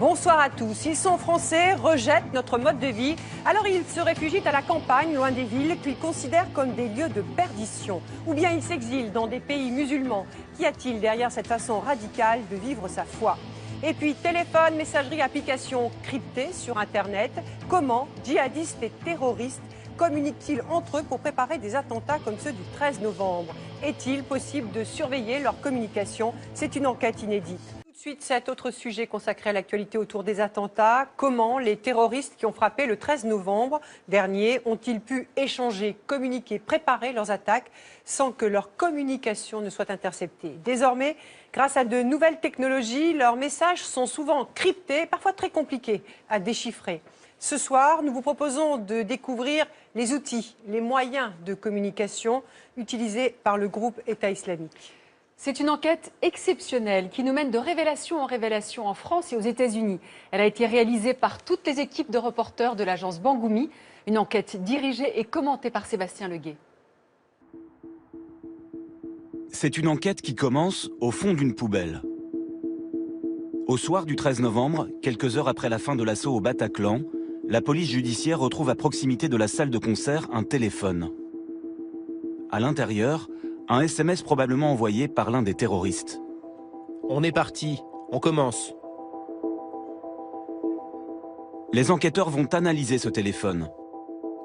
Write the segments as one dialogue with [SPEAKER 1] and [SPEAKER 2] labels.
[SPEAKER 1] Bonsoir à tous. Ils sont français, rejettent notre mode de vie. Alors ils se réfugient à la campagne, loin des villes, qu'ils considèrent comme des lieux de perdition. Ou bien ils s'exilent dans des pays musulmans. Qu'y a-t-il derrière cette façon radicale de vivre sa foi ? Et puis téléphone, messagerie, applications cryptées sur Internet. Comment djihadistes et terroristes communiquent-ils entre eux pour préparer des attentats comme ceux du 13 novembre ? Est-il possible de surveiller leur communication ? C'est une enquête inédite. Tout de suite, cet autre sujet consacré à l'actualité autour des attentats. Comment les terroristes qui ont frappé le 13 novembre dernier ont-ils pu échanger, communiquer, préparer leurs attaques sans que leur communication ne soit interceptée ? Désormais, grâce à de nouvelles technologies, leurs messages sont souvent cryptés, parfois très compliqués à déchiffrer. Ce soir, nous vous proposons de découvrir les outils, les moyens de communication utilisés par le groupe État islamique.
[SPEAKER 2] C'est une enquête exceptionnelle qui nous mène de révélation en révélation en France et aux États-Unis. Elle a été réalisée par toutes les équipes de reporters de l'agence Bangoumi. Une enquête dirigée et commentée par Sébastien Leguet.
[SPEAKER 3] C'est une enquête qui commence au fond d'une poubelle. Au soir du 13 novembre, quelques heures après la fin de l'assaut au Bataclan, la police judiciaire retrouve à proximité de la salle de concert un téléphone. À l'intérieur, un SMS probablement envoyé par l'un des terroristes.
[SPEAKER 4] On est parti, on commence.
[SPEAKER 3] Les enquêteurs vont analyser ce téléphone.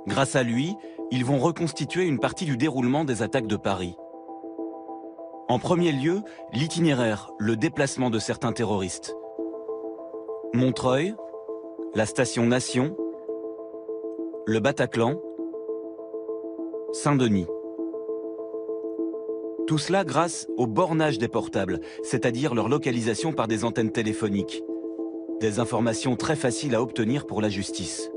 [SPEAKER 3] Grâce à lui, ils vont reconstituer une partie du déroulement des attaques de Paris. En premier lieu, l'itinéraire, le déplacement de certains terroristes. Montreuil, la station Nation, le Bataclan, Saint-Denis. Tout cela grâce au bornage des portables, c'est-à-dire leur localisation par des antennes téléphoniques. Des informations très faciles à obtenir pour la justice.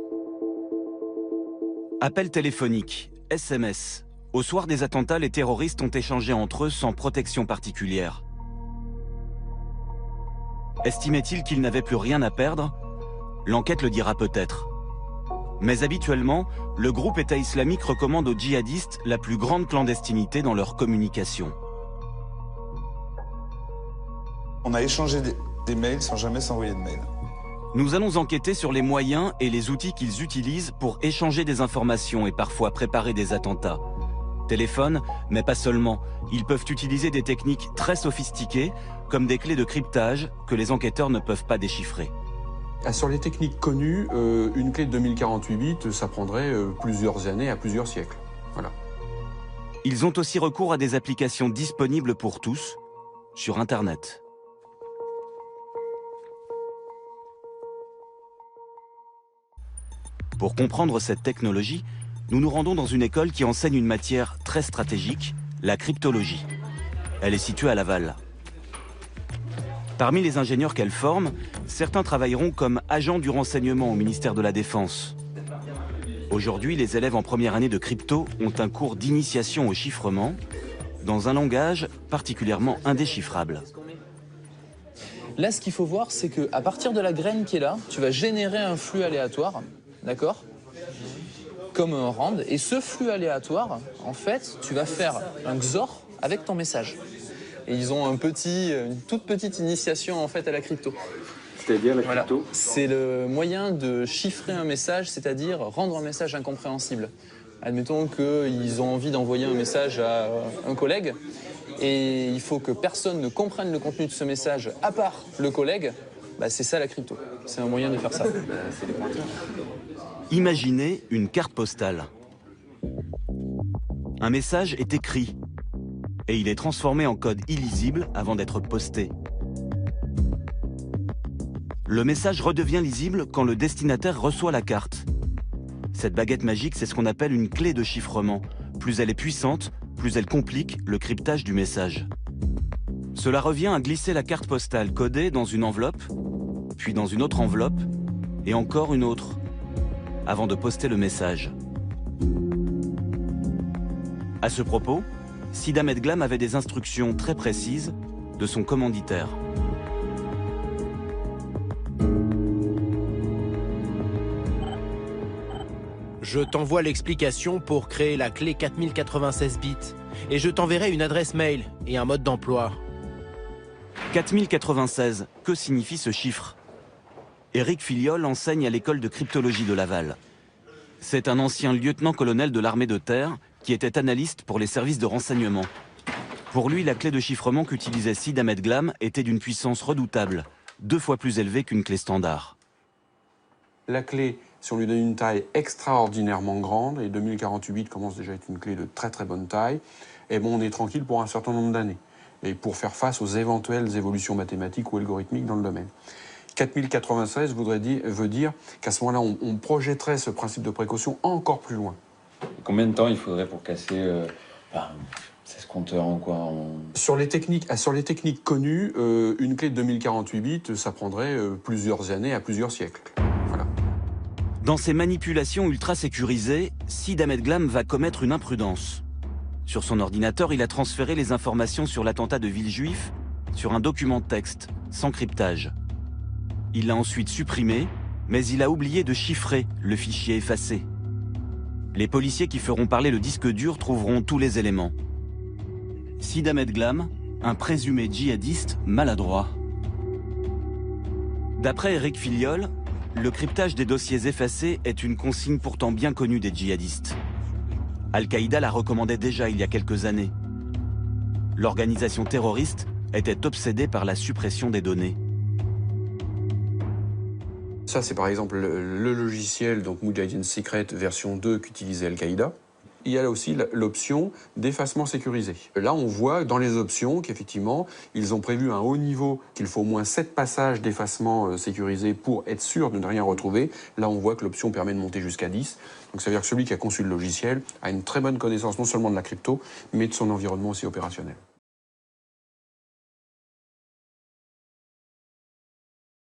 [SPEAKER 3] Appels téléphoniques, SMS. Au soir des attentats, les terroristes ont échangé entre eux sans protection particulière. Estimait-il qu'ils n'avaient plus rien à perdre ? L'enquête le dira peut-être. Mais habituellement, le groupe État islamique recommande aux djihadistes la plus grande clandestinité dans leur communication.
[SPEAKER 5] On a échangé des mails sans jamais s'envoyer de mails.
[SPEAKER 3] Nous allons enquêter sur les moyens et les outils qu'ils utilisent pour échanger des informations et parfois préparer des attentats. Téléphone, mais pas seulement. Ils peuvent utiliser des techniques très sophistiquées, comme des clés de cryptage que les enquêteurs ne peuvent pas déchiffrer.
[SPEAKER 6] Sur les techniques connues, une clé de 2048 bits, ça prendrait plusieurs années à plusieurs siècles. Voilà.
[SPEAKER 3] Ils ont aussi recours à des applications disponibles pour tous sur Internet. Pour comprendre cette technologie, nous nous rendons dans une école qui enseigne une matière très stratégique, la cryptologie. Elle est située à Laval. Parmi les ingénieurs qu'elle forme, certains travailleront comme agents du renseignement au ministère de la Défense. Aujourd'hui, les élèves en première année de crypto ont un cours d'initiation au chiffrement dans un langage particulièrement indéchiffrable.
[SPEAKER 7] Là, ce qu'il faut voir, c'est qu'à partir de la graine qui est là, tu vas générer un flux aléatoire, d'accord ? Comme un rand. Et ce flux aléatoire, en fait, tu vas faire un XOR avec ton message. Et ils ont une toute petite initiation en fait à la crypto.
[SPEAKER 6] C'est-à-dire la crypto ?
[SPEAKER 7] Voilà. C'est le moyen de chiffrer un message, c'est-à-dire rendre un message incompréhensible. Admettons qu'ils ont envie d'envoyer un message à un collègue et il faut que personne ne comprenne le contenu de ce message à part le collègue. C'est ça la crypto. C'est un moyen de faire ça.
[SPEAKER 6] C'est des pointeurs.
[SPEAKER 3] Imaginez une carte postale. Un message est écrit et il est transformé en code illisible avant d'être posté. Le message redevient lisible quand le destinataire reçoit la carte. Cette baguette magique, c'est ce qu'on appelle une clé de chiffrement. Plus elle est puissante, plus elle complique le cryptage du message. Cela revient à glisser la carte postale codée dans une enveloppe, puis dans une autre enveloppe, et encore une autre, avant de poster le message. À ce propos, Sid Ahmed Glam avait des instructions très précises de son commanditaire.
[SPEAKER 4] Je t'envoie l'explication pour créer la clé 4096 bits. Et je t'enverrai une adresse mail et un mode d'emploi.
[SPEAKER 3] 4096, que signifie ce chiffre? Éric Filliol enseigne à l'école de cryptologie de Laval. C'est un ancien lieutenant-colonel de l'armée de terre qui était analyste pour les services de renseignement. Pour lui, la clé de chiffrement qu'utilisait Sid Ahmed Glam était d'une puissance redoutable, 2 fois plus élevée qu'une clé standard.
[SPEAKER 6] La clé, si on lui donne une taille extraordinairement grande, et 2048 commence déjà à être une clé de très très bonne taille, et bon, on est tranquille pour un certain nombre d'années, et pour faire face aux éventuelles évolutions mathématiques ou algorithmiques dans le domaine. 4096 veut dire qu'à ce moment-là, on projetterait ce principe de précaution encore plus loin.
[SPEAKER 8] Combien de temps il faudrait pour casser ce compteur en quoi
[SPEAKER 6] Sur les techniques connues, une clé de 2048 bits, ça prendrait plusieurs années à plusieurs siècles. Voilà.
[SPEAKER 3] Dans ces manipulations ultra sécurisées, Sid Ahmed Glam va commettre une imprudence. Sur son ordinateur, il a transféré les informations sur l'attentat de Villejuif sur un document texte, sans cryptage. Il l'a ensuite supprimé, mais il a oublié de chiffrer le fichier effacé. Les policiers qui feront parler le disque dur trouveront tous les éléments. Sid Ahmed Glam, un présumé djihadiste maladroit. D'après Éric Filliol, le cryptage des dossiers effacés est une consigne pourtant bien connue des djihadistes. Al-Qaïda la recommandait déjà il y a quelques années. L'organisation terroriste était obsédée par la suppression des données.
[SPEAKER 6] Ça, c'est par exemple le logiciel, donc Mujahideen Secret version 2 qu'utilisait Al-Qaïda. Il y a là aussi l'option d'effacement sécurisé. Là, on voit dans les options qu'effectivement, ils ont prévu un haut niveau, qu'il faut au moins 7 passages d'effacement sécurisé pour être sûr de ne rien retrouver. Là, on voit que l'option permet de monter jusqu'à 10. Donc ça veut dire que celui qui a conçu le logiciel a une très bonne connaissance non seulement de la crypto, mais de son environnement aussi opérationnel.